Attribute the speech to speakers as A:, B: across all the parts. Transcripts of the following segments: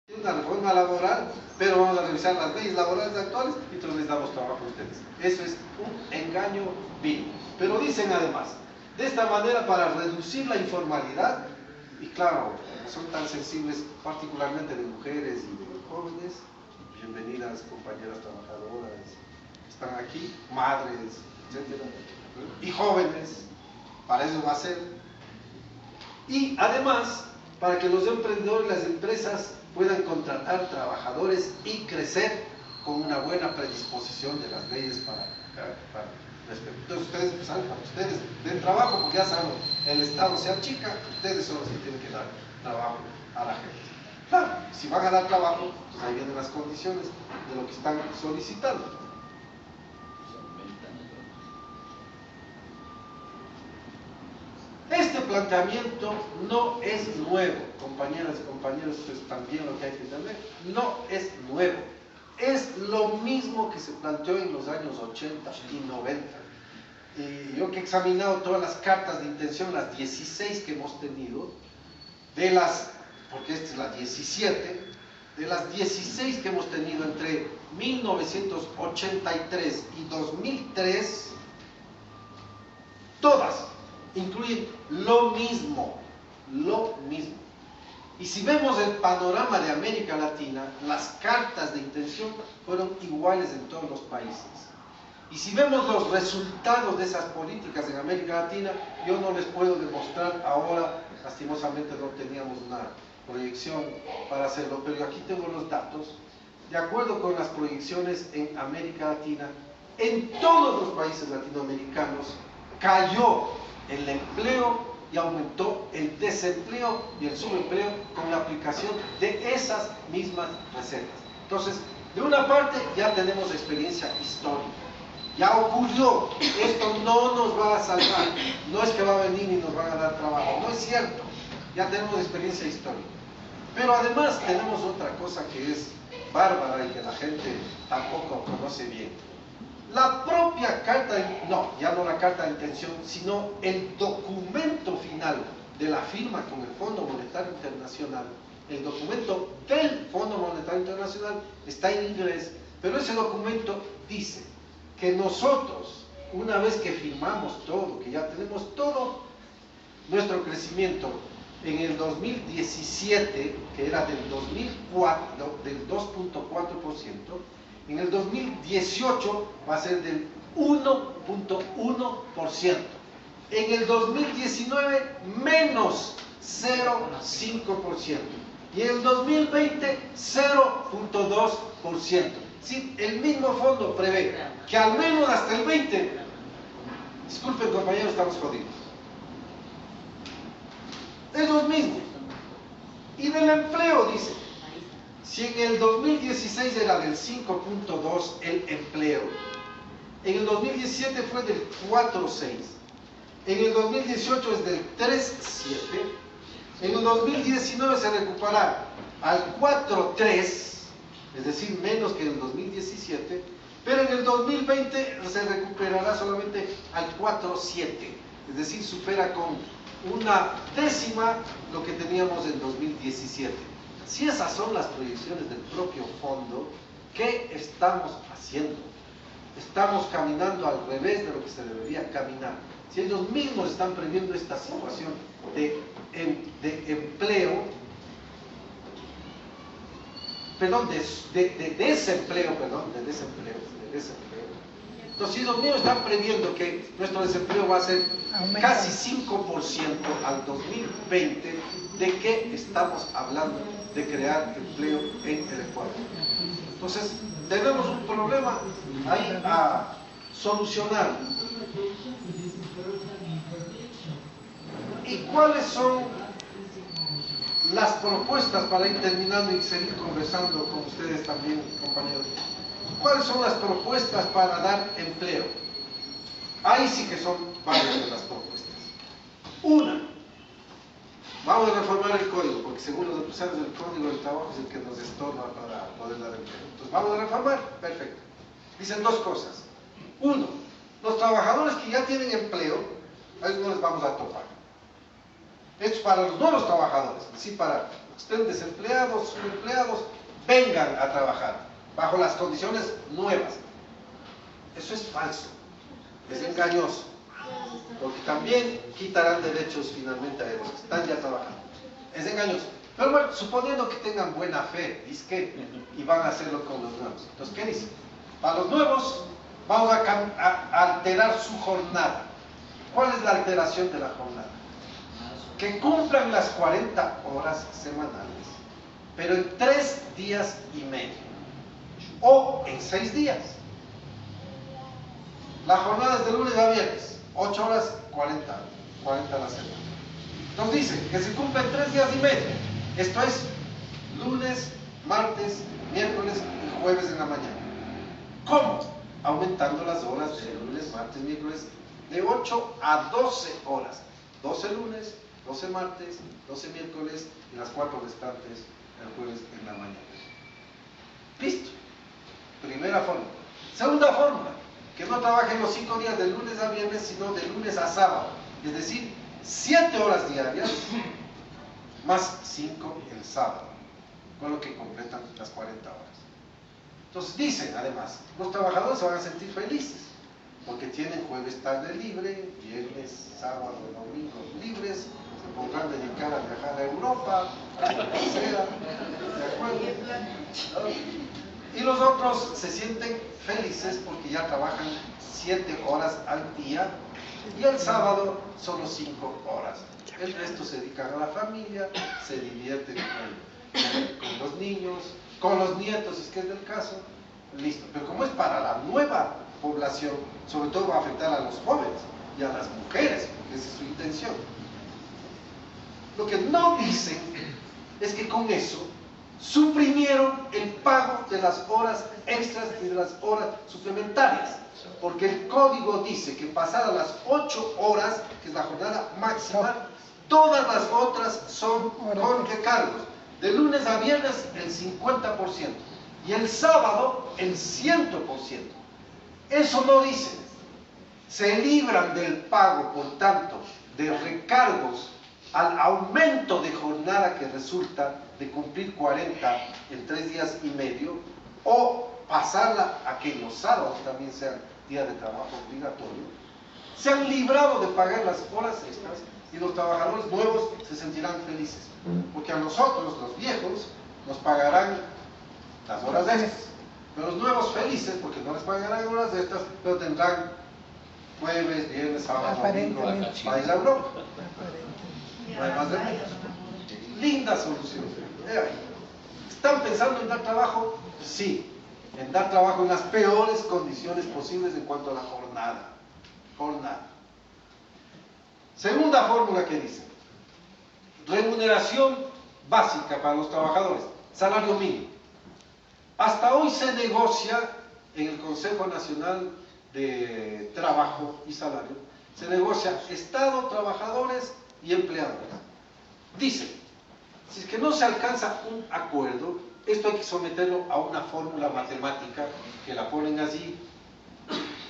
A: una reforma laboral, pero vamos a revisar las leyes laborales actuales y entonces les damos trabajo a ustedes. Eso es un engaño vil. Pero dicen además, de esta manera para reducir la informalidad, y claro, son tan sensibles particularmente de mujeres y de jóvenes, bienvenidas compañeras trabajadoras, están aquí, madres, etcétera, y jóvenes, para eso va a ser. Y además, para que los emprendedores y las empresas puedan contratar trabajadores y crecer con una buena predisposición de las leyes para respeto. Entonces ustedes salgan, ustedes den trabajo, porque ya saben, el Estado se achica, ustedes son los que tienen que dar trabajo a la gente. Claro, si van a dar trabajo, pues ahí vienen las condiciones de lo que están solicitando. Este planteamiento no es nuevo, compañeras y compañeros, pues también lo que hay que entender, no es nuevo. Es lo mismo que se planteó en los años 80 y 90. Y yo que he examinado todas las cartas de intención, las 16 que hemos tenido, porque esta es la 17, de las 16 que hemos tenido entre 1983 y 2003, todas incluyen lo mismo. Y si vemos el panorama de América Latina, las cartas de intención fueron iguales en todos los países. Y si vemos los resultados de esas políticas en América Latina, yo no les puedo demostrar ahora, lastimosamente no teníamos una proyección para hacerlo, pero aquí tengo los datos. De acuerdo con las proyecciones en América Latina, en todos los países latinoamericanos cayó el empleo y aumentó el desempleo y el subempleo con la aplicación de esas mismas recetas. Entonces, de una parte ya tenemos experiencia histórica, ya ocurrió, esto no nos va a salvar, no es que va a venir y nos van a dar trabajo, no es cierto, ya tenemos experiencia histórica. Pero además tenemos otra cosa que es bárbara y que la gente tampoco conoce bien. La propia carta, ya no la carta de intención, sino el documento final de la firma con el Fondo Monetario Internacional, el documento del Fondo Monetario Internacional está en inglés, pero ese documento dice que nosotros, una vez que firmamos todo, que ya tenemos todo nuestro crecimiento en el 2017, que era del 2004, del 2.4%, en el 2018 va a ser del 1.1%. En el 2019 menos 0.5%. Y en el 2020 0.2%. Sí, el mismo fondo prevé que al menos hasta el 20, disculpen compañeros, estamos jodidos. Es lo mismo. Y del empleo dice, si en el 2016 era del 5.2 el empleo, en el 2017 fue del 4.6, en el 2018 es del 3.7, en el 2019 se recupera al 4.3, es decir, menos que en el 2017, pero en el 2020 se recuperará solamente al 4.7, es decir, supera con una décima lo que teníamos en 2017. Si esas son las proyecciones del propio fondo, ¿qué estamos haciendo? Estamos caminando al revés de lo que se debería caminar. Si ellos mismos están previendo esta situación de desempleo, entonces ellos mismos están previendo que nuestro desempleo va a ser casi 5% al 2020. ¿De qué estamos hablando? De crear empleo en el Ecuador. Entonces, tenemos un problema ahí a solucionar. ¿Y cuáles son las propuestas para ir terminando y seguir conversando con ustedes también, compañeros? ¿Cuáles son las propuestas para dar empleo? Ahí sí que son varias de las propuestas. Una, vamos a reformar el código, porque según los empresarios el código del trabajo es el que nos estorba para poder dar empleo. Entonces, ¿vamos a reformar? Perfecto. Dicen dos cosas. Uno, los trabajadores que ya tienen empleo, a ellos no les vamos a topar. Esto es para los nuevos trabajadores, es decir, para estén desempleados, subempleados, vengan a trabajar bajo las condiciones nuevas. Eso es falso, es engañoso, porque también quitarán derechos finalmente a ellos que están ya trabajando. Es engañoso. Pero bueno, suponiendo que tengan buena fe, y van a hacerlo con los nuevos. Entonces, ¿qué dice? Para los nuevos, vamos a alterar su jornada. ¿Cuál es la alteración de la jornada? Que cumplan las 40 horas semanales, pero en 3 días y medio, o en 6 días. La jornada es de lunes a viernes, 8 horas, 40 a la semana. Nos dice que se cumplen 3 días y medio. Esto es lunes, martes, miércoles y jueves en la mañana. ¿Cómo? Aumentando las horas de lunes, martes, miércoles, de 8 a 12 horas. 12 lunes, 12 martes, 12 miércoles y las 4 restantes el jueves en la mañana. Listo. Primera fórmula. Segunda fórmula, que no trabajen los 5 días de lunes a viernes, sino de lunes a sábado. Es decir, 7 horas diarias más 5 el sábado, con lo que completan las 40 horas. Entonces dicen, además, los trabajadores se van a sentir felices, porque tienen jueves tarde libre, viernes, sábado, domingo libres, se podrán dedicar a viajar a Europa, a lo que sea, ¿de acuerdo? Y los otros se sienten felices porque ya trabajan 7 horas al día, y el sábado solo 5 horas. El resto se dedican a la familia, se divierten con los niños, con los nietos, si es que es del caso, listo. Pero como es para la nueva población, sobre todo va a afectar a los jóvenes y a las mujeres, porque esa es su intención. Lo que no dicen es que con eso suprimieron el pago de las horas extras y de las horas suplementarias, porque el código dice que pasadas las 8 horas, que es la jornada máxima, todas las otras son con recargos. De lunes a viernes el 50% y el sábado el 100%. Eso no dicen. Se libran del pago, por tanto, de recargos al aumento de jornada que resulta de cumplir 40 en 3 días y medio, o pasarla a que los sábados también sean días de trabajo obligatorio. Se han librado de pagar las horas extras y los trabajadores nuevos se sentirán felices, porque a nosotros, los viejos, nos pagarán las horas extras, pero los nuevos felices porque no les pagarán horas extras, pero tendrán jueves, viernes, sábado, domingo para ir a Europa. No hay más remedio. Linda solución. ¿Están pensando en dar trabajo? Sí, en dar trabajo en las peores condiciones posibles en cuanto a la jornada. Segunda fórmula que dice: remuneración básica para los trabajadores, salario mínimo. Hasta hoy se negocia en el Consejo Nacional de Trabajo y Salario, se negocia Estado, trabajadores y empleadores. Dice, si es que no se alcanza un acuerdo, esto hay que someterlo a una fórmula matemática, que la ponen allí,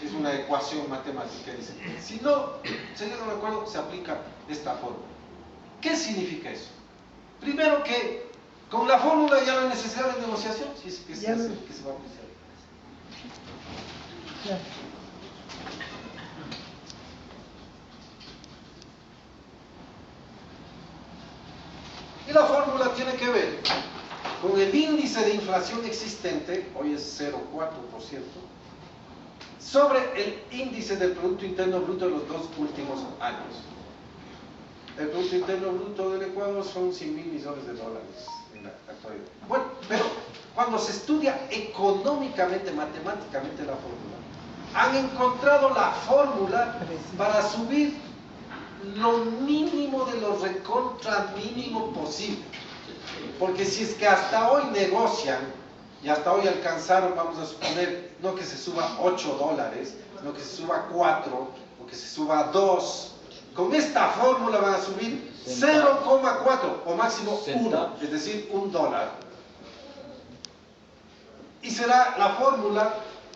A: es una ecuación matemática, dice, si no se llega a un acuerdo, se aplica esta fórmula. ¿Qué significa eso? Primero que con la fórmula ya no hay necesidad de negociación, si es que se va a aplicar. Y la fórmula tiene que ver con el índice de inflación existente, hoy es 0,4%, sobre el índice del Producto Interno Bruto de los 2 últimos años. El Producto Interno Bruto del Ecuador son $100.000 millones en la actualidad. Bueno, pero cuando se estudia económicamente, matemáticamente la fórmula, han encontrado la fórmula para subir lo mínimo de lo recontra mínimo posible. Porque si es que hasta hoy negocian y hasta hoy alcanzaron, vamos a suponer, no que se suba $8, no que se suba 4 o que se suba 2, con esta fórmula van a subir 0,4 o máximo 1, es decir, $1. Y será la fórmula,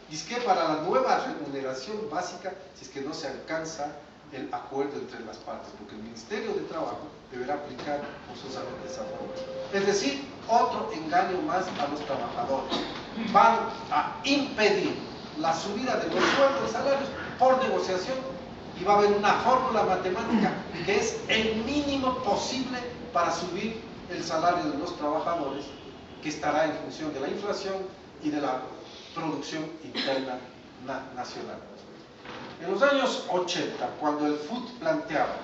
A: dice que para la nueva remuneración básica, si es que no se alcanza el acuerdo entre las partes, porque el Ministerio de Trabajo deberá aplicar forzosamente esa forma. Es decir, otro engaño más a los trabajadores. Van a impedir la subida de los sueldos y salarios por negociación y va a haber una fórmula matemática que es el mínimo posible para subir el salario de los trabajadores, que estará en función de la inflación y de la producción interna nacional. En los años 80, cuando el FUT planteaba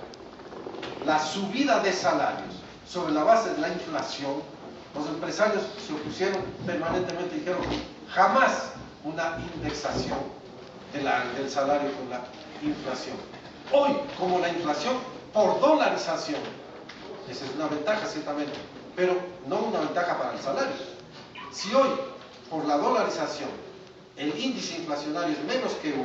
A: la subida de salarios sobre la base de la inflación, los empresarios se opusieron permanentemente y dijeron jamás una indexación del salario con la inflación. Hoy, como la inflación por dolarización, esa es una ventaja ciertamente, pero no una ventaja para el salario. Si hoy, por la dolarización, el índice inflacionario es menos que 1,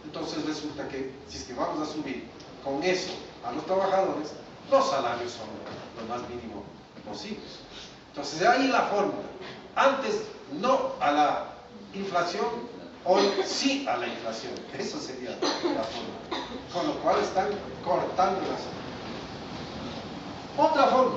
A: entonces resulta que si es que vamos a subir con eso a los trabajadores, los salarios son lo más mínimo posible. Entonces de ahí la fórmula. Antes no a la inflación, hoy sí a la inflación. Eso sería la fórmula. Con lo cual están cortando las. Otra forma,